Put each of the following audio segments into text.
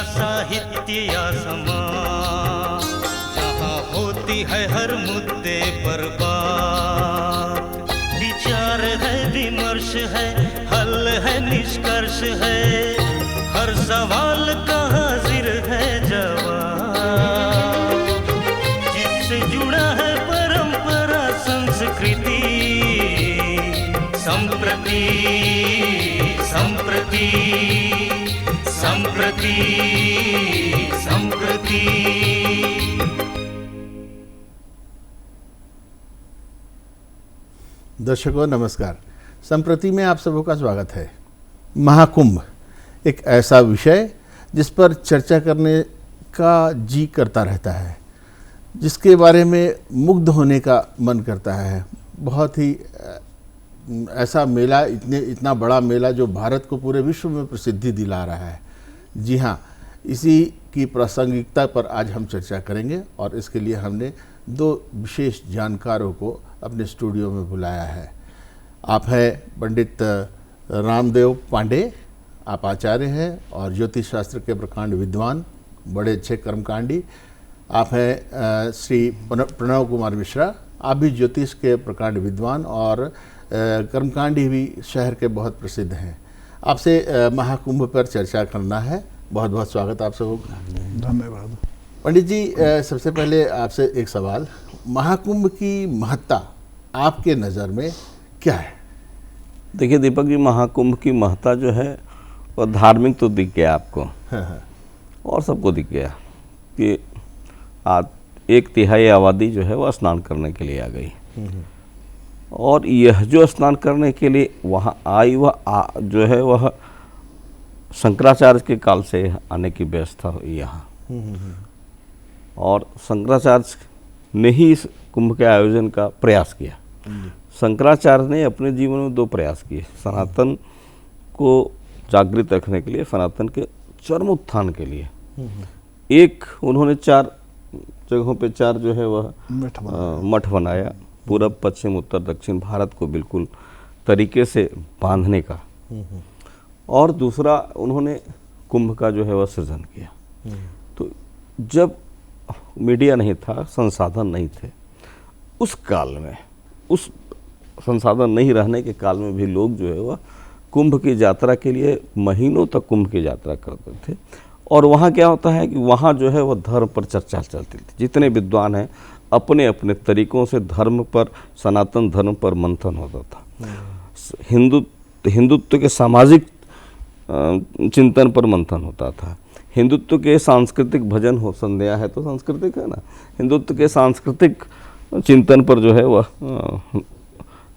साहित्य या समाज, जहाँ होती है हर मुद्दे पर बात, विचार है, विमर्श है, हल है, निष्कर्ष है, हर सवाल का हाजिर है जवाब, जिससे जुड़ा है परंपरा संस्कृति, संप्रति संप्रति संप्रति संप्रति। दर्शकों नमस्कार। संप्रति में आप सबों का स्वागत है। महाकुंभ एक ऐसा विषय जिस पर चर्चा करने का जी करता रहता है, जिसके बारे में मुग्ध होने का मन करता है। बहुत ही ऐसा मेला, इतना बड़ा मेला जो भारत को पूरे विश्व में प्रसिद्धि दिला रहा है। जी हाँ, इसी की प्रासंगिकता पर आज हम चर्चा करेंगे और इसके लिए हमने दो विशेष जानकारों को अपने स्टूडियो में बुलाया है। आप हैं पंडित रामदेव पांडे, आप आचार्य हैं और ज्योतिष शास्त्र के प्रकांड विद्वान, बड़े अच्छे कर्मकांडी। आप हैं श्री प्रणव कुमार मिश्रा, आप भी ज्योतिष के प्रकांड विद्वान और कर्मकांडी भी शहर के बहुत प्रसिद्ध हैं। आपसे महाकुंभ पर चर्चा करना है। बहुत बहुत स्वागत आप सबों का। धन्यवाद। पंडित जी, सबसे पहले आपसे एक सवाल, महाकुंभ की महत्ता आपके नज़र में क्या है? देखिए दीपक जी, महाकुंभ की महत्ता जो है वो धार्मिक तो दिख गया आपको, और सबको दिख गया कि आज 1/3 आबादी जो है वह स्नान करने के लिए आ गई। और यह जो स्नान करने के लिए वहाँ आई वह जो है वह शंकराचार्य के काल से आने की व्यवस्था हुई यहाँ। और शंकराचार्य ने ही इस कुंभ के आयोजन का प्रयास किया। शंकराचार्य ने अपने जीवन में 2 प्रयास किए, सनातन को जागृत रखने के लिए, सनातन के चरम उत्थान के लिए। एक उन्होंने 4 जगहों पे 4 जो है वह मठ बनाया, पूरब, पश्चिम, उत्तर, दक्षिण भारत को बिल्कुल तरीके से बांधने का। और दूसरा उन्होंने कुंभ का जो है वह सृजन किया। तो जब मीडिया नहीं था, संसाधन नहीं थे, उस काल में, उस संसाधन नहीं रहने के काल में भी लोग जो है वह कुंभ की यात्रा के लिए महीनों तक कुंभ की यात्रा करते थे। और वहाँ क्या होता है कि वहाँ जो है वह धर्म पर चर्चा चलती थी। जितने विद्वान हैं अपने अपने तरीकों से धर्म पर, सनातन धर्म पर मंथन होता था। हिंदुत्व के सामाजिक चिंतन पर मंथन होता था। हिंदुत्व के सांस्कृतिक भजन हो, संध्या है तो सांस्कृतिक है ना, हिंदुत्व के सांस्कृतिक चिंतन पर जो है वह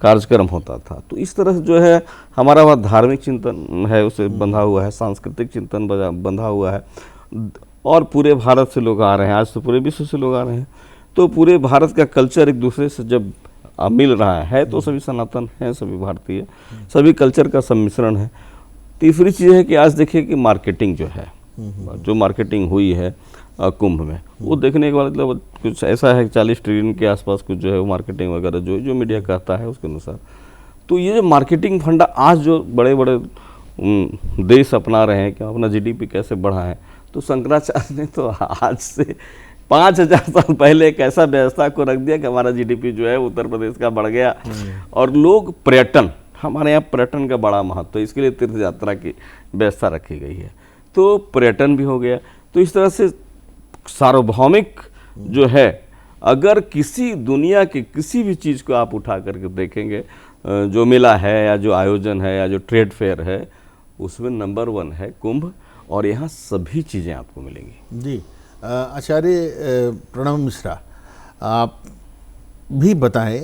कार्यक्रम होता था। तो इस तरह जो है हमारा वह धार्मिक चिंतन है उसे बंधा हुआ है, सांस्कृतिक चिंतन बंधा हुआ है। और पूरे भारत से लोग आ रहे हैं, आज तो पूरे विश्व से लोग आ रहे हैं। तो पूरे भारत का कल्चर एक दूसरे से जब मिल रहा है तो सभी सनातन हैं, सभी भारतीय, सभी कल्चर का सम्मिश्रण है। तीसरी चीज़ है कि आज देखिए कि मार्केटिंग जो है, जो मार्केटिंग हुई है कुंभ में, वो देखने के बाद मतलब कुछ ऐसा है 40 ट्रिलियन के आसपास कुछ जो है वो मार्केटिंग वगैरह जो मीडिया कहता है उसके अनुसार। तो ये जो मार्केटिंग फंडा आज जो बड़े बड़े देश अपना रहे हैं कि अपना GDP कैसे बढ़ाएं, तो शंकराचार्य ने तो आज से 5000 साल पहले एक ऐसा व्यवस्था को रख दिया कि हमारा GDP जो है उत्तर प्रदेश का बढ़ गया। और लोग पर्यटन, हमारे यहाँ पर्यटन का बड़ा महत्व है, इसके लिए तीर्थ यात्रा की व्यवस्था रखी गई है, तो पर्यटन भी हो गया। तो इस तरह से सार्वभौमिक जो है, अगर किसी दुनिया के किसी भी चीज़ को आप उठा करके देखेंगे, जो मेला है या जो आयोजन है या जो ट्रेड फेयर है, उसमें नंबर 1 है कुंभ। और यहाँ सभी चीज़ें आपको मिलेंगी। जी, आचार्य प्रणव मिश्रा, आप भी बताएं,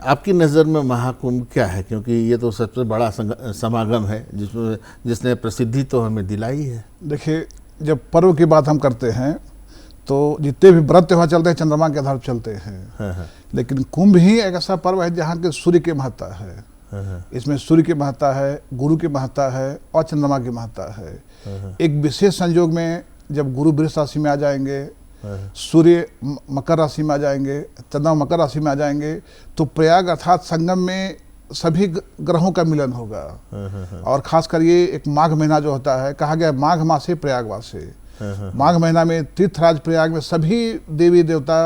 आपकी नज़र में महाकुंभ क्या है? क्योंकि ये तो सबसे बड़ा समागम है जिसने प्रसिद्धि तो हमें दिलाई है। देखिए, जब पर्व की बात हम करते हैं तो जितने भी व्रत त्योहार चलते हैं चंद्रमा के आधार पर चलते हैं। लेकिन कुंभ ही एक ऐसा पर्व है जहाँ के सूर्य की महत्ता है। इसमें सूर्य की महत्ता है, गुरु की महत्ता है और चंद्रमा की महत्ता है। एक विशेष संयोग में जब गुरु वृष राशि में आ जाएंगे, सूर्य मकर राशि में आ जाएंगे, चंद्रमा मकर राशि में आ जाएंगे, तो प्रयाग अर्थात संगम में सभी ग्रहों का मिलन होगा। और खासकर ये एक माघ महीना जो होता है, कहा गया माघ मासे प्रयागवासे, माघ महीना में तीर्थराज प्रयाग में सभी देवी देवता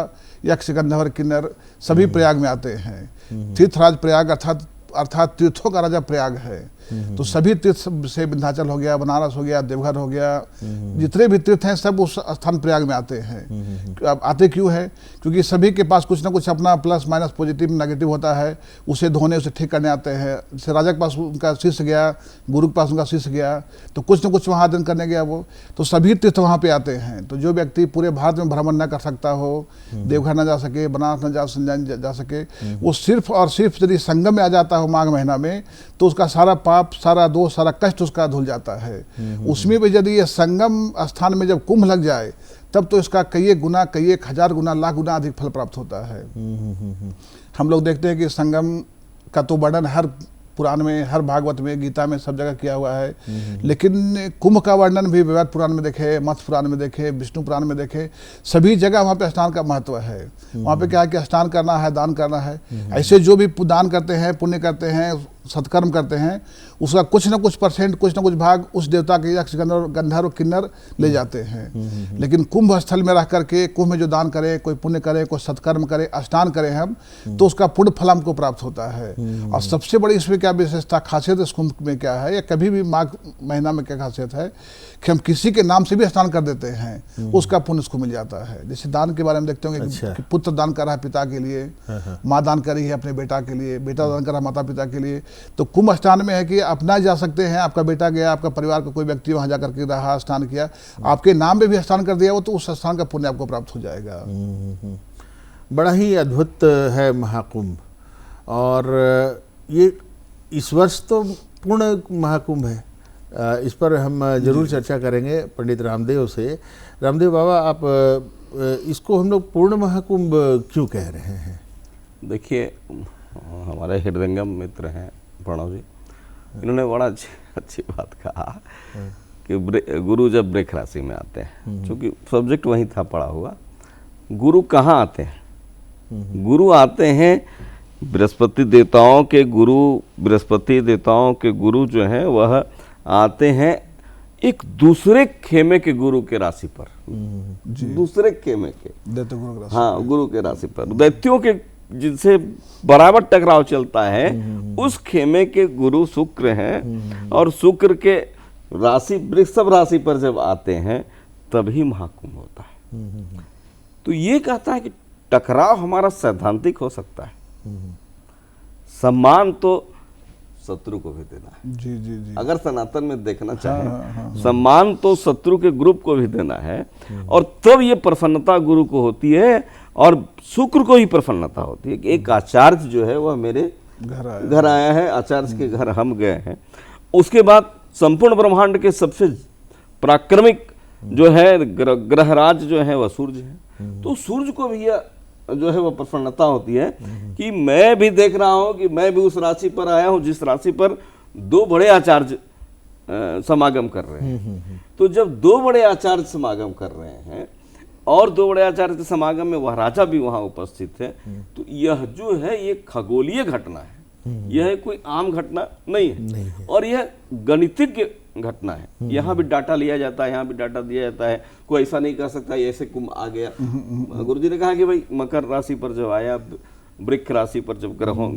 यक्ष गंधर्व किन्नर सभी प्रयाग में आते हैं। तीर्थराज प्रयाग अर्थात तीर्थों का राजा प्रयाग है। तो सभी तीर्थ से विंध्याचल हो गया, बनारस हो गया, देवघर हो गया, जितने भी तीर्थ हैं सब उस स्थान प्रयाग में आते हैं। अब आते क्यों है? क्योंकि सभी के पास कुछ ना कुछ अपना प्लस माइनस पॉजिटिव नेगेटिव होता है, उसे धोने उसे ठीक करने आते हैं। जैसे राजा के पास उनका शिष्य गया, गुरु के पास उनका शिष्य गया, तो कुछ ना कुछ वहाँ अध्ययन करने गया वो, तो सभी तीर्थ वहाँ पे आते हैं। तो जो व्यक्ति पूरे भारत में भ्रमण न कर सकता हो, देवघर न जा सके, बनारस न जा सके, वो सिर्फ और सिर्फ यदि संगम में आ जाता हो माघ महीना में, तो उसका सारा पाप, सारा दोष, सारा कष्ट उसका धुल जाता है। उसमें भी यदि ये संगम स्थान में जब कुंभ लग जाए, तब तो इसका कई गुना, कई 1000 गुना, लाख गुना अधिक फल प्राप्त होता है। हम लोग देखते हैं कि संगम का तो वर्णन हर पुराण में, हर भागवत में, गीता में, सब जगह किया हुआ है, लेकिन कुंभ का वर्णन भी वेद पुराण में देखे, मत्स्य पुराण में देखे, विष्णु पुराण में देखे, सभी जगह वहाँ पे स्नान का महत्व है। वहाँ पे क्या है कि स्नान करना है, दान करना है। ऐसे जो भी दान करते हैं, पुण्य करते हैं, सत्कर्म करते हैं, उसका कुछ ना कुछ परसेंट, कुछ ना कुछ भाग उस देवता के यक्ष गंधर्व किन्नर ले जाते हैं। लेकिन कुंभ स्थल में रह करके कुंभ में जो दान करे, कोई पुण्य करे, कोई सत्कर्म करे, स्नान करें हम, तो उसका पुण्य फल हमको प्राप्त होता है। और सबसे बड़ी इसमें क्या विशेषता, खासियत इस कुंभ में क्या है, या कभी भी माघ महीना में क्या खासियत है कि हम किसी के नाम से भी स्नान कर देते हैं, उसका पुण्य उसको मिल जाता है। जैसे दान के बारे में देखते होंगे कि पुत्र दान कर रहा है पिता के लिए, माँ दान करी है अपने बेटा के लिए, बेटा दान कर रहा है माता पिता के लिए। तो कुंभ स्नान में है कि अपना जा सकते हैं, आपका बेटा गया, आपका परिवार का कोई व्यक्ति वहाँ जाकर के रहा, स्नान किया, आपके नाम में भी स्नान कर दिया वो, तो उस स्नान का पुण्य आपको प्राप्त हो जाएगा। बड़ा ही अद्भुत है महाकुंभ। और ये इस वर्ष तो पूर्ण महाकुंभ है, इस पर हम जरूर चर्चा करेंगे पंडित रामदेव से। रामदेव बाबा, आप इसको हम लोग पूर्ण महाकुंभ क्यों कह रहे हैं? देखिए, हमारे हृदयंगम मित्र हैं प्रणव जी, इन्होंने बड़ा अच्छी बात कहा कि गुरु जब वृक्ष राशि में आते हैं, क्योंकि सब्जेक्ट वही था पढ़ा हुआ, गुरु कहाँ आते हैं? गुरु आते हैं बृहस्पति देवताओं के गुरु। बृहस्पति देवताओं के गुरु जो हैं वह आते हैं एक दूसरे खेमे के गुरु के राशि पर, दूसरे खेमे के दैत्य गुरु के राशि, हाँ, गुरु के राशि पर, दैत्यों के जिनसे बराबर टकराव चलता है, उस खेमे के गुरु शुक्र हैं। और शुक्र के राशि वृषभ राशि पर जब आते हैं तभी महाकुंभ होता है। तो ये कहता है कि टकराव हमारा सैद्धांतिक हो सकता है, सम्मान तो शत्रु को भी देना है। जी जी जी। अगर सनातन में देखना चाहें, सम्मान तो शत्रु के ग्रुप को भी देना है, और तब ये प्रसन्नता गुरु को होती है और शुक्र को ही प्रसन्नता होती है कि एक आचार्य जो है वह मेरे घर आया है, आचार्य के घर हम गए हैं। उसके बाद संपूर्ण ब्रह्मांड के सबसे पराक्रमिक जो है ग्रहराज जो है वह सूर्य है। तो सूर्य को भी यह जो है वह प्रसन्नता होती है कि मैं भी देख रहा हूं कि मैं भी उस राशि पर आया हूं जिस राशि पर दो बड़े आचार्य समागम कर रहे हैं। तो जब दो बड़े आचार्य समागम कर रहे हैं और दो बड़े आचार्य के समागम में वह राजा भी वहां उपस्थित है, तो यह जो है ये खगोलीय घटना है, यह कोई आम घटना नहीं है, और यह गणितिज्ञ घटना है। यहाँ भी डाटा लिया जाता है, यहाँ भी डाटा दिया जाता है। कोई ऐसा नहीं कर सकता ऐसे कुंभ आ गया। गुरुजी ने कहा कि भाई मकर राशि पर जब आया, वृक्ष राशि पर जब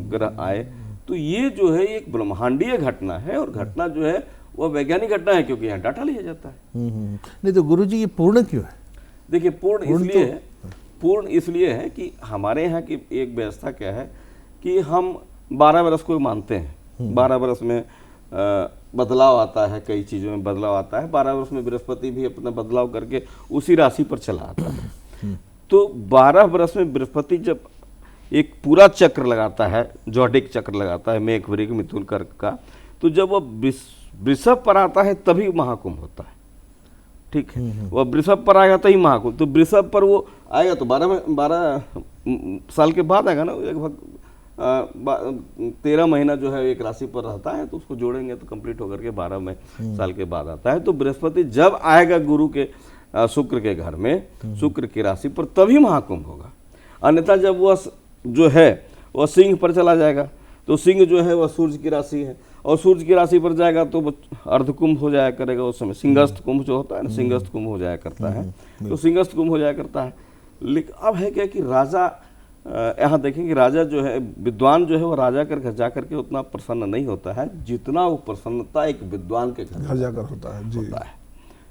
ग्रह आए, तो ये जो है एक ब्रह्मांडीय घटना है, और घटना जो है वह वैज्ञानिक घटना है, क्योंकि यहाँ डाटा लिया जाता है। नहीं तो गुरुजी ये पूर्ण क्यों है? देखिए, पूर्ण इसलिए है कि हमारे यहाँ की एक व्यवस्था क्या है कि हम 12 वर्ष को मानते हैं। 12 वर्ष में बदलाव आता है, कई चीज़ों में बदलाव आता है। 12 वर्ष में बृहस्पति भी अपना बदलाव करके उसी राशि पर चला आता है। तो 12 वर्ष में बृहस्पति जब एक पूरा चक्र लगाता है, जोडिक चक्र लगाता है, मेघ वृग मिथुन कर्क का, तो जब वह वृषभ पर आता है तभी महाकुंभ होता है। ठीक है, वह वृषभ पर आएगा तभी महाकुंभ। तो वृषभ पर वो आएगा तो 12 साल के बाद आएगा ना, लगभग 13 महीना जो है एक राशि पर रहता है, तो उसको जोड़ेंगे तो कंप्लीट होकर के 12 साल के बाद आता है। तो बृहस्पति जब आएगा गुरु के शुक्र के घर में, शुक्र की राशि पर, तभी महाकुंभ होगा। अन्यथा जब वह जो है वह सिंह पर चला जाएगा तो सिंह जो है वह सूर्य की राशि है, और सूर्य की राशि पर जाएगा तो वो अर्धकुंभ हो जाया करेगा उस समय। सिंहस्थ कुंभ जो होता है ना, सिंहस्थ कुंभ हो जाया करता है, तो सिंहस्थ कुंभ हो जाया करता है। लेकिन अब है क्या कि राजा, यहाँ देखें कि राजा जो है, विद्वान जो है वो राजा के घर जा करके उतना प्रसन्न नहीं होता है जितना वो प्रसन्नता एक विद्वान के घर जाकर होता है जी। होता है।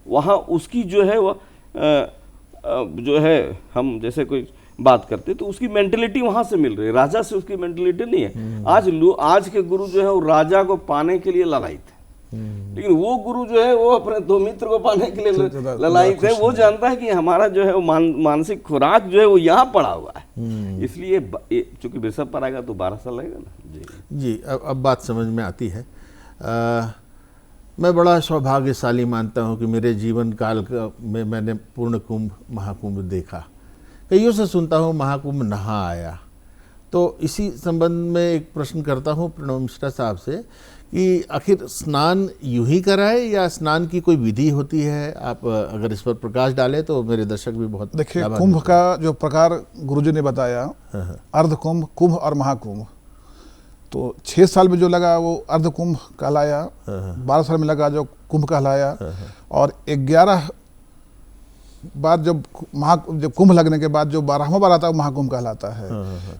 वहाँ उसकी जो है वो जो है, हम जैसे कोई बात करते तो उसकी मेंटेलिटी वहां से मिल रही है, राजा से उसकी मेंटेलिटी नहीं है। आज के गुरु जो है वो राजा को पाने के लिए ललायित है, लेकिन वो गुरु जो है वो अपने दो मित्र को पाने के लिए ललायित है। वो जानता है कि हमारा जो है वो मानसिक खुराक जो है वो यहाँ पड़ा हुआ है, इसलिए चूंकि वृषभ पर आएगा तो 12 साल लगेगा ना जी। अब बात समझ में आती है। मैं बड़ा सौभाग्यशाली मानता हूँ कि मेरे जीवन काल में मैंने पूर्ण कुंभ महाकुंभ देखा। कईयों से सुनता हूँ महाकुंभ नहा आया। तो इसी संबंध में एक प्रश्न करता हूँ प्रणव मिश्रा साहब से कि आखिर स्नान यूं ही कराए या स्नान की कोई विधि होती है? आप अगर इस पर प्रकाश डालें तो मेरे दर्शक भी बहुत। देखिए, कुंभ का जो प्रकार गुरुजी ने बताया, अर्ध कुंभ, कुंभ और महाकुंभ, तो 6 साल में जो लगा वो अर्ध कुंभ कहलाया, 12 साल में लगा जो कुंभ कहलाया, और 11 बार जब कुंभ लगने के बाद जो 12वां बार आता है वो महाकुंभ कहलाता है।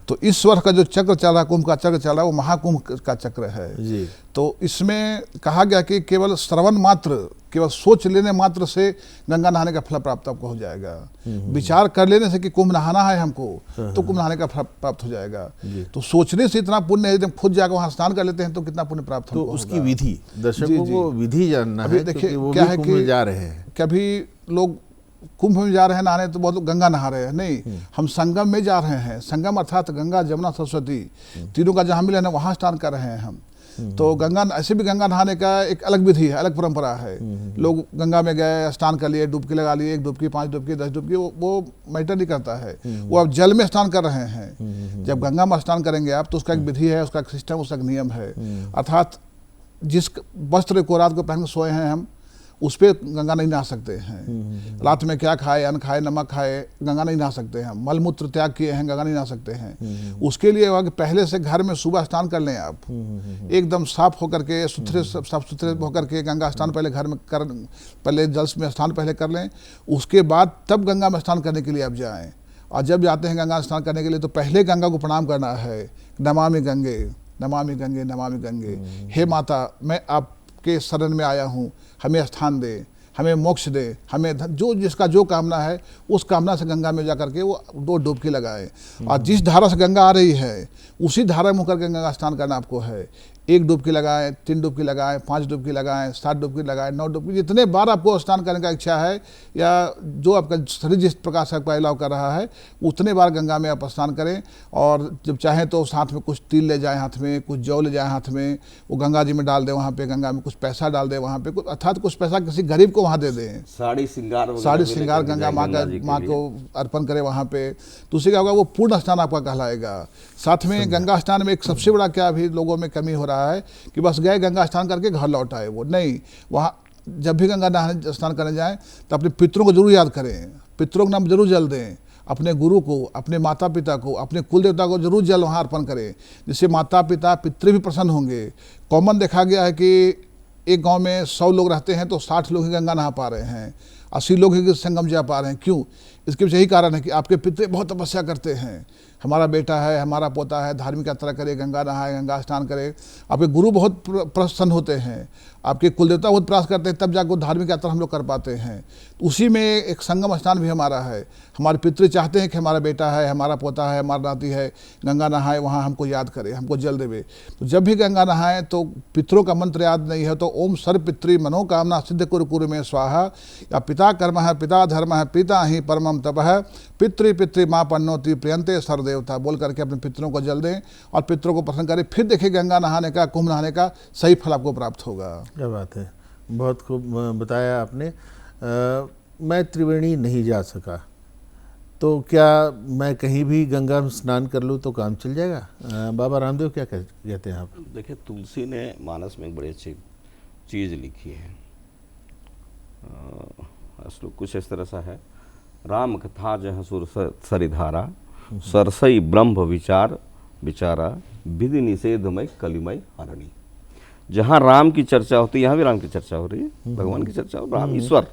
तो इस वर्ष का जो चक्र चल रहा, कुंभ का चक्र चल रहा है, वो महाकुंभ का चक्र है जी। तो इसमें कहा गया कि केवल श्रवण मात्र, केवल सोच लेने मात्र से गंगा नहाने का फल प्राप्त आपको हो जाएगा। विचार कर लेने से कि कुंभ नहाना है हमको, तो कुंभ नहाने का फल प्राप्त हो जाएगा। तो सोचने से इतना पुण्य है, जब खुद जाकर वहां स्नान कर लेते हैं तो कितना पुण्य प्राप्त होगा। तो उसकी विधि, दर्शकों को विधि जानना है। देखिए क्या है कि जा रहे हैं, कभी लोग कुंभ में जा रहे हैं नहाने तो बहुत लोग गंगा नहा रहे हैं, नहीं, हम संगम में जा रहे हैं। संगम अर्थात गंगा जमुना सरस्वती तीनों का जहाँ मिलन है वहाँ स्नान कर रहे हैं हम। तो गंगा, ऐसे भी गंगा नहाने का एक अलग विधि है, अलग परंपरा है। लोग गंगा में गए, स्नान कर लिए, डुबकी लगा लिए, 1 डुबकी, 5 डुबकी, 10 डुबकी, वो मैटर नहीं करता है। वो अब जल में स्नान कर रहे हैं। जब गंगा में स्नान करेंगे आप तो उसका एक विधि है, उसका एक सिस्टम, उसका एक नियम है। अर्थात जिस वस्त्र को रात को पहन सोए हैं हम, उस पर गंगा नहीं नहा सकते हैं। रात में क्या खाए, अन्न खाए, नमक खाए, गंगा नहीं नहा सकते हैं। मल मूत्र त्याग किए हैं, गंगा नहीं नहा सकते हैं। उसके लिए पहले से घर में सुबह स्नान कर लें आप, एकदम साफ होकर के, साफ सुथरे होकर के गंगा स्नान पहले घर में पहले जल में स्नान पहले कर लें। उसके बाद तब गंगा में स्नान करने के लिए आप जाएँ। और जब जाते हैं गंगा स्नान करने के लिए तो पहले गंगा को प्रणाम करना है, नमामि गंगे, नमामि गंगे, नमामि गंगे। हे माता, मैं आपके शरण में आया हूँ, हमें स्थान दे, हमें मोक्ष दे, हमें जो जिसका जो कामना है उस कामना से गंगा में जा करके वो 2 डुबकी लगाए। और जिस धारा से गंगा आ रही है उसी धारा में होकर के गंगा स्नान करना आपको है। 1 डुबकी लगाएं, 3 डुबकी लगाएं, 5 डुबकी लगाएं, 7 डुबकी लगाएं, 9 डुबकी, जितने बार आपको स्नान करने का इच्छा है या जो आपका शरीर जिस प्रकार से आपका अलाव कर रहा है उतने बार गंगा में आप स्नान करें। और जब चाहें तो साथ में कुछ तिल ले जाएं, हाथ में कुछ जौ ले जाएं, हाथ में वो गंगा जी में डाल दें, वहाँ पे गंगा में कुछ पैसा डाल दें, वहाँ पे कुछ अर्थात कुछ पैसा किसी गरीब को वहाँ दे दें। साड़ी श्रृंगार गंगा माँ को अर्पण करें वहाँ पे, तो उससे क्या होगा, वो पूर्ण स्नान आपका कहलाएगा। साथ में गंगा स्नान में एक सबसे बड़ा क्या अभी लोगों में कमी हो रहा है कि बस गए गंगा स्नान करके घर लौट आए। वो नहीं, वहाँ जब भी गंगा स्नान करने जाएं तो अपने पितरों को जरूर याद करें, पितरों के नाम जरूर जल दें, अपने गुरु को, अपने माता पिता को, अपने कुल देवता को जरूर जल वहाँ अर्पण करें, जिससे माता पिता पितृ भी प्रसन्न होंगे। कॉमन देखा गया है कि एक गांव में 100 लोग रहते हैं तो 60 लोग ही गंगा नहा पा रहे हैं, 80 लोग ही संगम जा पा रहे हैं। क्यों? इसके पीछे यही कारण है कि आपके पितृ बहुत तपस्या करते हैं, हमारा बेटा है, हमारा पोता है, धार्मिक यात्रा करे, गंगा नहाए, गंगा स्नान करे। आपके गुरु बहुत प्रसन्न होते हैं, आपके कुलदेवता बहुत प्रयास करते हैं, तब जाकर धार्मिक यात्रा हम लोग कर पाते हैं। उसी में एक संगम स्नान भी हमारा है। हमारे पितृ चाहते हैं कि हमारा बेटा है, हमारा पोता है, हमारा नाती है, गंगा नहाए, वहाँ हमको याद करे, हमको जल देवे। तो जब भी गंगा नहाए तो पितरों का मंत्र याद नहीं है तो ओम सर्व पितृ मनोकामना सिद्ध कुरु कुरु में स्वाहा, या पिता कर्म है, पिता धर्म है, पिता ही परमम तप है, पितृ पितृ माँ पन्नोति प्रियंते सर्वदेवता, बोल करके अपने पितरों को जल दें और पितरों को प्रसन्न करें। फिर देखिए गंगा नहाने का, कुंभ नहाने का सही फल आपको प्राप्त होगा। क्या बात है, बहुत खूब बताया आपने। मैं त्रिवेणी नहीं जा सका तो क्या मैं कहीं भी गंगा में स्नान कर लूँ तो काम चल जाएगा? बाबा रामदेव क्या कहते हैं आप? देखिए, तुलसी ने मानस में एक बड़ी अच्छी चीज़ लिखी है। श्लोक कुछ इस तरह सा है, राम कथा जह सुर सरिधारा, सरसई ब्रह्म विचार विचारा विधि निषेधमय कलिमय हरणी। जहाँ राम की चर्चा होती है यहाँ भी राम की चर्चा हो रही है, भगवान की चर्चा हो, राम ईश्वर,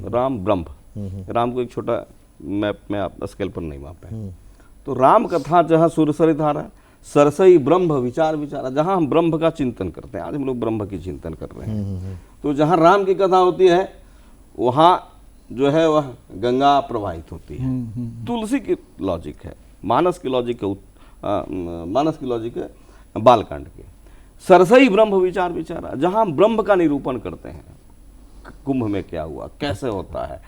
राम ब्रह्म। राम को एक छोटा मैप में आप स्केल पर नहीं मापे, तो राम कथा जहाँ सुरसरी धारा सरसई ब्रह्म विचार विचारा, जहाँ हम ब्रह्म का चिंतन करते हैं, आज हम लोग ब्रह्म की चिंतन कर रहे हैं, तो जहाँ राम की कथा होती है वहाँ जो है वह गंगा प्रवाहित होती है। तुलसी की लॉजिक है, मानस की लॉजिक है बालकांड के। सरसई ब्रह्म विचार विचारा, जहाँ हम ब्रह्म का निरूपण करते हैं, कुंभ में क्या हुआ, कैसे होता है,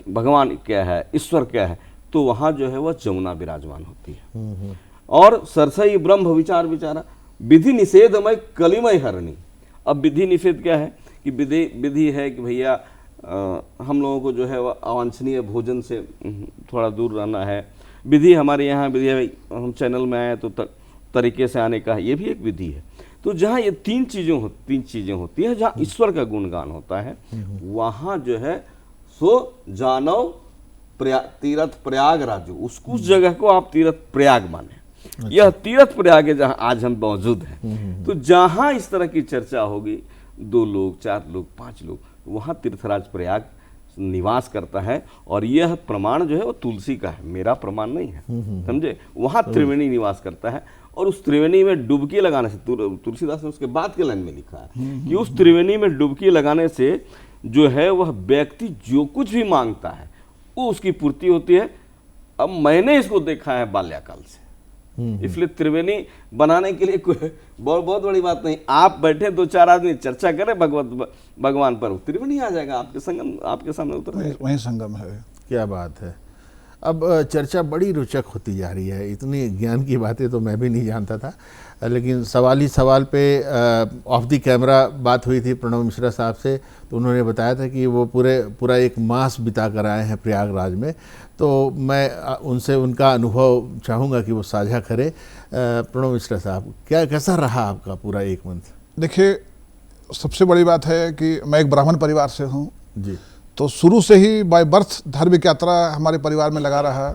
भगवान क्या है, ईश्वर क्या है, तो वहाँ जो है वह जमुना विराजमान होती है। और सरसई ब्रह्म विचार विचारा विधि निषेधमय कलिमय हरणी। अब विधि निषेध क्या है कि विधि है कि भैया हम लोगों को जो है वह अवांछनीय भोजन से थोड़ा दूर रहना है। विधि हमारे यहाँ विधि है, हम चैनल में आए तो तरीके से आने का है, ये भी एक विधि है। तो जहाँ ये तीन चीज़ें होती है, जहाँ ईश्वर का गुणगान होता है, वहाँ जो है सो जानव तीर्थ प्रयाग राजू, उस जगह को आप तीर्थ प्रयाग माने। अच्छा। यह तीर्थ प्रयाग है जहाँ आज हम मौजूद हैं। तो जहाँ इस तरह की चर्चा होगी, 2 लोग 4 लोग 5 लोग, वहाँ तीर्थराज प्रयाग निवास करता है। और यह प्रमाण जो है वो तुलसी का है, मेरा प्रमाण नहीं है, समझे। वहाँ त्रिवेणी निवास करता है और उस त्रिवेणी में डुबकी लगाने से, तुलसीदास ने उसके बाद के लाइन में लिखा है कि उस त्रिवेणी में डुबकी लगाने से जो है वह व्यक्ति जो कुछ भी मांगता है वो उसकी पूर्ति होती है। अब मैंने इसको देखा है बाल्यकाल से, इसलिए त्रिवेणी बनाने के लिए कोई बहुत बड़ी बात नहीं। आप बैठे 2-4 आदमी चर्चा करें भगवान पर, त्रिवेणी आ जाएगा आपके सामने उतर, वही संगम है। क्या बात है। अब चर्चा बड़ी रोचक होती जा रही है, इतनी ज्ञान की बातें तो मैं भी नहीं जानता था, लेकिन सवाल ही सवाल पे ऑफ द कैमरा बात हुई थी प्रणव मिश्रा साहब से, तो उन्होंने बताया था कि वो पूरा एक मास बिता कर आए हैं प्रयागराज में। तो मैं उनसे उनका अनुभव चाहूँगा कि वो साझा करें। प्रणव मिश्रा साहब, कैसा रहा आपका पूरा 1 मंथ? देखिए, सबसे बड़ी बात है कि मैं एक ब्राह्मण परिवार से हूँ जी, तो शुरू से ही बाय बर्थ धार्मिक यात्रा हमारे परिवार में लगा रहा,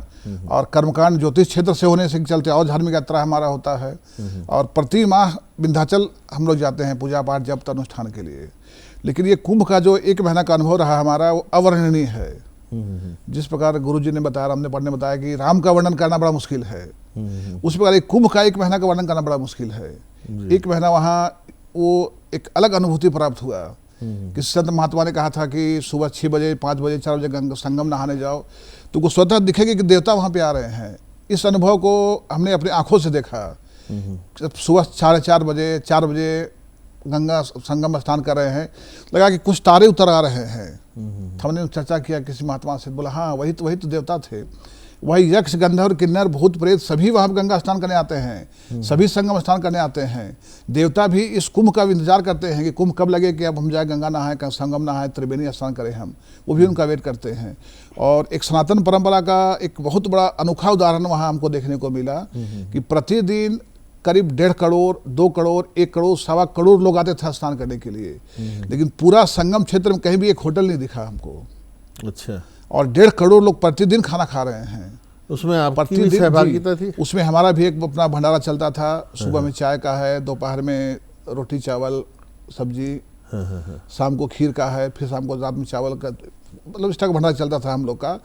और कर्मकांड ज्योतिष क्षेत्र से होने से चलते और धार्मिक यात्रा हमारा होता है। और प्रति माह विंध्याचल हम लोग जाते हैं पूजा पाठ जप अनुष्ठान के लिए। लेकिन ये कुंभ का जो 1 महीना का अनुभव रहा हमारा, वो अवर्णनीय है। जिस प्रकार गुरुजी ने बताया, रामदेव ने बताया कि राम का वर्णन करना बड़ा मुश्किल है, उस प्रकार एक कुंभ का 1 महीना का वर्णन करना बड़ा मुश्किल है। 1 महीना वहाँ वो एक अलग अनुभूति प्राप्त हुआ। किसी संत महात्मा ने कहा था कि सुबह 6 बजे 5 बजे 4 बजे संगम नहाने जाओ तो को स्वतः दिखेगी कि देवता वहाँ पे आ रहे हैं। इस अनुभव को हमने अपनी आंखों से देखा। सुबह 4:30 बजे 4 बजे गंगा संगम स्नान कर रहे हैं, लगा कि कुछ तारे उतर आ रहे हैं। हमने चर्चा किया किसी महात्मा से, बोला हाँ वही तो देवता थे। वही यक्ष गंधर्व किन्नर भूत प्रेत सभी वहाँ गंगा स्नान करने आते हैं, सभी संगम स्नान करने आते हैं। देवता भी इस कुंभ का इंतजार करते हैं कि कुंभ कब लगे कि अब हम जाए गंगा नहाएं, संगम नहाएं, त्रिवेणी स्नान करें हम, वो भी उनका वेट करते हैं। और एक सनातन परंपरा का एक बहुत बड़ा अनोखा उदाहरण वहाँ हमको देखने को मिला कि प्रतिदिन करीब 1.5 करोड़ 2 करोड़ 1 करोड़ 1.25 करोड़ लोग आते थे स्नान करने के लिए, लेकिन पूरा संगम क्षेत्र में कहीं भी एक होटल नहीं दिखा हमको। अच्छा। और 1.5 करोड़ लोग प्रतिदिन खाना खा रहे हैं। उसमें आपकी भी सहभागिता थी? उसमें हमारा भी एक अपना भंडारा चलता था। सुबह में चाय का है, दोपहर में रोटी चावल सब्जी, शाम को खीर का है, फिर शाम को रात में चावल का, मतलब इस तरह का भंडारा चलता था हम लोग का।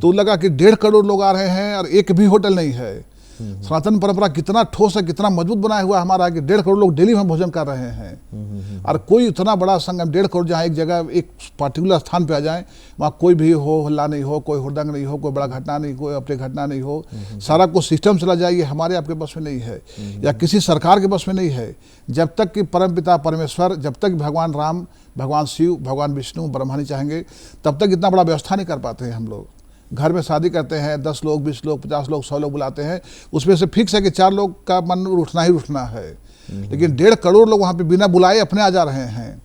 तो लगा कि 1.5 करोड़ लोग आ रहे हैं और एक भी होटल नहीं है। सनातन परंपरा कितना ठोस है, कितना मजबूत बनाया हुआ हमारा कि 1.5 करोड़ लोग डेली में भोजन कर रहे हैं। और कोई इतना बड़ा संगम 1.5 करोड़ जहाँ एक जगह एक पार्टिकुलर स्थान पे आ जाए, वहाँ कोई भी हो हल्ला नहीं हो, कोई हुड़दंग नहीं हो, कोई बड़ा घटना नहीं, कोई अपनी घटना नहीं हो, सारा कुछ सिस्टम चला जाए, ये हमारे आपके बस में नहीं है या किसी सरकार के बस में नहीं है। जब तक कि परमपिता परमेश्वर, जब तक भगवान राम, भगवान शिव, भगवान विष्णु, ब्रह्मा नहीं चाहेंगे, तब तक इतना बड़ा व्यवस्था नहीं कर पाते हैं हम लोग। घर में शादी करते हैं, 10 लोग 20 लोग 50 लोग 100 लोग बुलाते हैं, उसमें से फिक्स है कि 4 लोग का मन उठना ही उठना है। लेकिन 1.5 करोड़ लोग वहाँ पे बिना बुलाए अपने आ जा रहे हैं,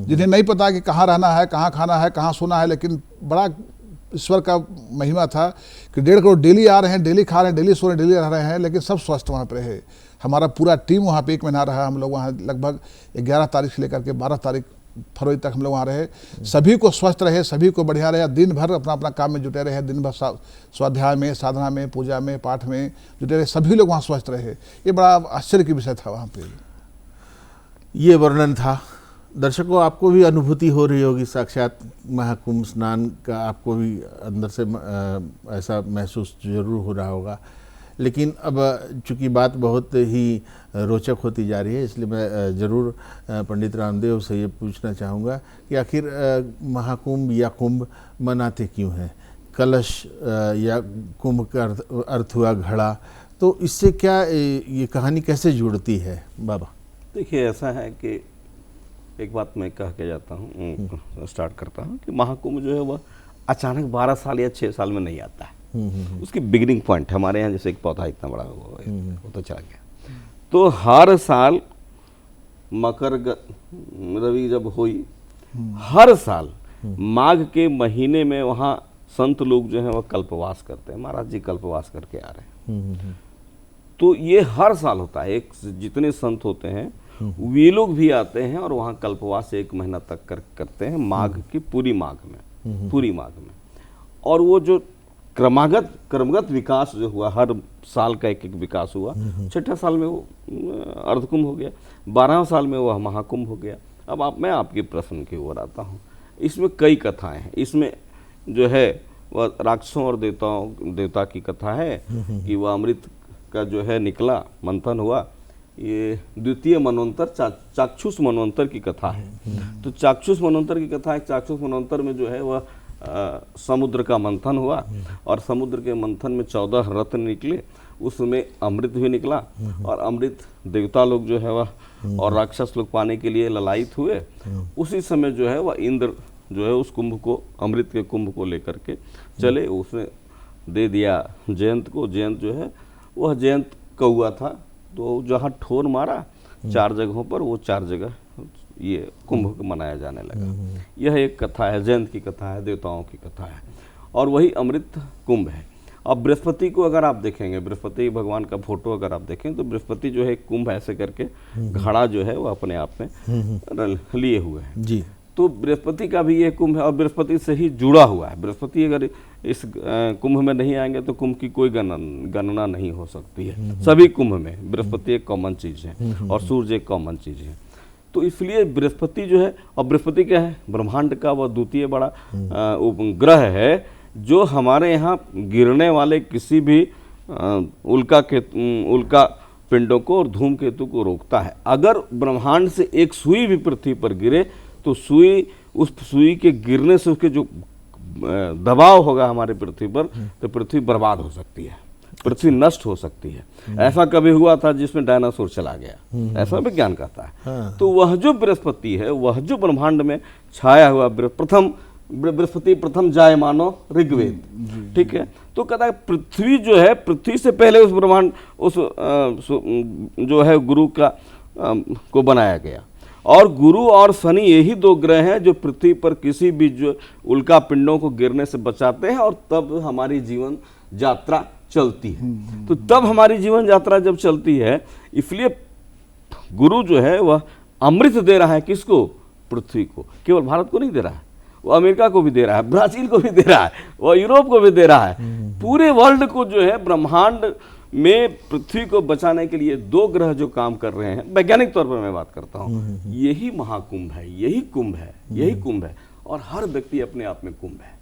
जिन्हें नहीं पता कि कहाँ रहना है, कहाँ खाना है, कहाँ सोना है। लेकिन बड़ा ईश्वर का महिमा था कि 1.5 करोड़ डेली आ रहे हैं, डेली खा रहे हैं, डेली सो रहे हैं, डेली रह रहे हैं, लेकिन सब स्वस्थ वहाँ पर रहे। हमारा पूरा टीम वहाँ पे 1 महीना रहा। हम लोग वहाँ लगभग 11 तारीख से लेकर के 12 तारीख फरवरी तक हम लोग वहाँ रहे। सभी को स्वस्थ रहे, सभी को बढ़िया रहे, दिन भर अपना अपना काम में जुटे रहे, दिन भर स्वाध्याय में, साधना में, पूजा में, पाठ में जुटे रहे, सभी लोग वहाँ स्वस्थ रहे। ये बड़ा आश्चर्य की विषय था वहाँ पे। ये वर्णन था। दर्शकों, आपको भी अनुभूति हो रही होगी साक्षात महाकुंभ स्नान का, आपको भी अंदर से ऐसा महसूस जरूर हो रहा होगा। लेकिन अब चूंकि बात बहुत ही रोचक होती जा रही है, इसलिए मैं ज़रूर पंडित रामदेव से ये पूछना चाहूँगा कि आखिर महाकुंभ या कुंभ मनाते क्यों हैं? कलश या कुंभ का अर्थ हुआ घड़ा, तो इससे क्या ये कहानी कैसे जुड़ती है बाबा? देखिए, ऐसा है कि एक बात मैं कह के जाता हूँ, स्टार्ट करता हूँ कि महाकुंभ जो है वह अचानक 12 साल या 6 साल में नहीं आता है। उसकी बिगिनिंग पॉइंट हमारे यहाँ जैसे एक पौधा इतना बड़ा हुआ वो तो चला गया। तो हर साल मकर रवि जब हुई, हर साल माघ के महीने में वहाँ संत लोग जो हैं वह कल्पवास करते हैं। महाराज जी कल्पवास करके आ रहे हैं। तो ये हर साल होता है। एक जितने संत होते हैं वे लोग भी आते हैं और वहाँ कल्पवास 1 महीना तक करते हैं, माघ की पूरी माघ में। और वो जो क्रमगत विकास जो हुआ, हर साल का एक विकास हुआ। 6ठे साल में वो अर्धकुंभ हो गया, 12वें साल में वह महाकुंभ हो गया। अब मैं आपके प्रश्न की ओर आता हूँ। इसमें कई कथाएं हैं। इसमें जो है वह राक्षसों और देवता की कथा है कि वह अमृत का जो है निकला, मंथन हुआ। ये द्वितीय मनवंतर, चाक्षुष मनवंतर की कथा है। तो चाक्षुष मनवंतर की कथा है। चाक्षुष मनवंतर में जो है वह समुद्र का मंथन हुआ और समुद्र के मंथन में 14 रत्न निकले, उसमें अमृत भी निकला। और अमृत देवता लोग जो है वह और राक्षस लोग पाने के लिए ललायित हुए। उसी समय जो है वह इंद्र जो है उस कुंभ को, अमृत के कुंभ को लेकर के चले। उसने दे दिया जयंत को। जयंत जो है वह जयंत कौआ था, तो जहाँ ठोर मारा 4 जगहों पर, वो 4 जगह ये कुंभ मनाया जाने लगा। यह एक कथा है, जयंत की कथा है, देवताओं की कथा है। और वही अमृत कुंभ है। अब बृहस्पति को अगर आप देखेंगे, बृहस्पति भगवान का फोटो अगर आप देखें, तो बृहस्पति जो है कुंभ ऐसे करके घड़ा जो है वो अपने आप में लिए हुए हैं जी। तो बृहस्पति का भी ये कुंभ है और बृहस्पति से ही जुड़ा हुआ है। बृहस्पति अगर इस कुंभ में नहीं आएंगे तो कुंभ की कोई गणना नहीं हो सकती है। सभी कुंभ में बृहस्पति एक कॉमन चीज है और सूर्य एक कॉमन चीज है। तो इसलिए बृहस्पति जो है, और बृहस्पति क्या है, ब्रह्मांड का वह द्वितीय बड़ा उपग्रह है, जो हमारे यहाँ गिरने वाले किसी भी उल्का पिंडों को और धूमकेतु को रोकता है। अगर ब्रह्मांड से एक सुई भी पृथ्वी पर गिरे तो उस सुई के गिरने से उसके जो दबाव होगा हमारे पृथ्वी पर, तो पृथ्वी बर्बाद हो सकती है, पृथ्वी नष्ट हो सकती है। ऐसा कभी हुआ था जिसमें डायनासोर चला गया, ऐसा विज्ञान कहता है। हाँ। तो वह जो बृहस्पति है, वह जो ब्रह्मांड में छाया हुआ बृहस्पति प्रथम जायमानो ऋग्वेद, ठीक है। तो कहता है पृथ्वी जो है, पृथ्वी से पहले उस ब्रह्मांड जो है गुरु का को बनाया गया। और गुरु और शनि यही 2 ग्रह हैं जो पृथ्वी पर किसी भी जो उल्का पिंडों को गिरने से बचाते हैं, और तब हमारी जीवन यात्रा चलती है। तो तब हमारी जीवन यात्रा जब चलती है, इसलिए गुरु जो है वह अमृत दे रहा है किसको? पृथ्वी को। केवल भारत को नहीं दे रहा है, वो अमेरिका को भी दे रहा है, ब्राजील को भी दे रहा है, वो यूरोप को भी दे रहा है। पूरे वर्ल्ड को जो है ब्रह्मांड में पृथ्वी को बचाने के लिए 2 ग्रह जो काम कर रहे हैं, वैज्ञानिक तौर पर मैं बात करता हूँ, यही महाकुंभ है, यही कुंभ है, यही कुंभ है। और हर व्यक्ति अपने आप में कुंभ है,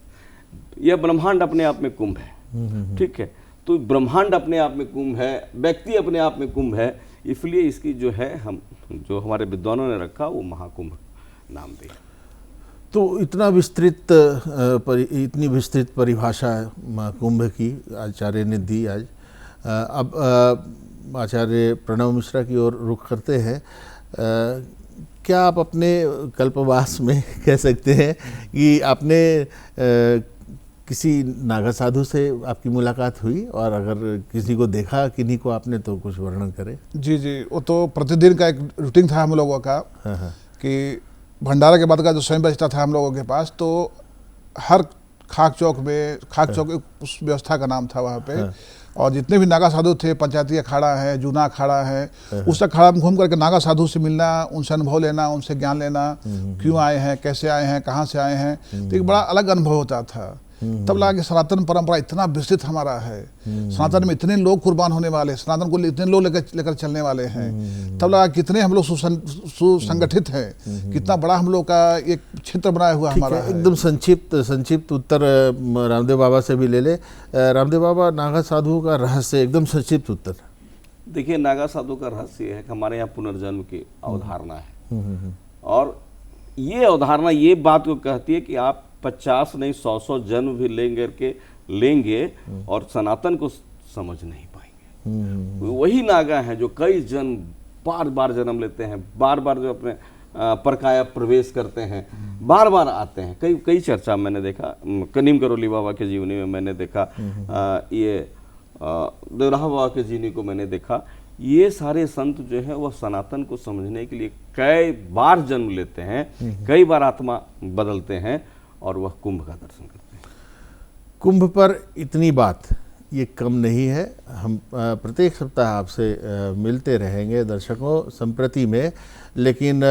यह ब्रह्मांड अपने आप में कुंभ है, ठीक है। तो ब्रह्मांड अपने आप में कुंभ है, व्यक्ति अपने आप में कुंभ है, इसलिए इसकी जो है हम जो हमारे विद्वानों ने रखा वो महाकुंभ नाम दिया। तो इतना विस्तृत इतनी विस्तृत परिभाषा महाकुंभ की आचार्य ने दी आज। अब आचार्य प्रणव मिश्रा की ओर रुख करते हैं। क्या आप अपने कल्पवास में कह सकते हैं कि आपने किसी नागा साधु से आपकी मुलाकात हुई, और अगर किसी को देखा किन्हीं को आपने, तो कुछ वर्णन करें। जी जी, वो तो प्रतिदिन का एक रूटीन था हम लोगों का। हाँ। कि भंडारा के बाद का जो समय बचता था हम लोगों के पास, तो हर खाक चौक उस व्यवस्था का नाम था वहाँ पे। हाँ। और जितने भी नागा साधु थे, पंचायती अखाड़ा है, जूना अखाड़ा है, उस अखाड़ा में घूम करके नागा साधु से मिलना, उनसे अनुभव लेना, उनसे ज्ञान लेना, क्यों आए हैं, कैसे आए हैं, कहाँ से आए हैं, तो एक बड़ा अलग अनुभव होता था। तब लगा कि सनातन परंपरा इतना विस्तृत हमारा है, सनातन में इतने लोग कुर्बान होने वाले, सनातन को इतने लोग लेकर चलने वाले हैं। तब लगा कितने हम लोग सुसंगठित हैं, कितना बड़ा हम लोग का एक क्षेत्र बनाया हुआ हमारा है। एकदम संक्षिप्त उत्तर रामदेव बाबा से भी ले ले। रामदेव बाबा, नागा साधु का रहस्य, एकदम संक्षिप्त उत्तर। देखिए, नागा साधु का रहस्य है कि हमारे यहाँ पुनर्जन्म की अवधारणा है, और ये अवधारणा ये बात को कहती है कि आप 50 नहीं 100 जन्म भी लेंगे और सनातन को समझ नहीं पाएंगे। वही नागा है जो कई जन्म बार बार जन्म लेते हैं, बार बार जो अपने परकाया प्रवेश करते हैं, बार बार आते हैं। कई चर्चा मैंने देखा, कनीम करोली बाबा के जीवनी में मैंने देखा, ये देवराहा बाबा के जीवनी को मैंने देखा। ये सारे संत जो है वह सनातन को समझने के लिए कई बार जन्म लेते हैं, कई बार आत्मा बदलते हैं, और वह कुंभ का दर्शन करते हैं। कुंभ पर इतनी बात ये कम नहीं है। हम प्रत्येक सप्ताह आपसे मिलते रहेंगे दर्शकों संप्रति में, लेकिन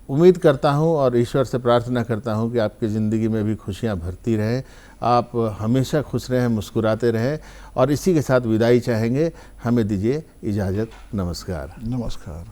उम्मीद करता हूँ और ईश्वर से प्रार्थना करता हूँ कि आपकी ज़िंदगी में भी खुशियाँ भरती रहें, आप हमेशा खुश रहें, मुस्कुराते रहें, और इसी के साथ विदाई चाहेंगे। हमें दीजिए इजाज़त। नमस्कार। नमस्कार।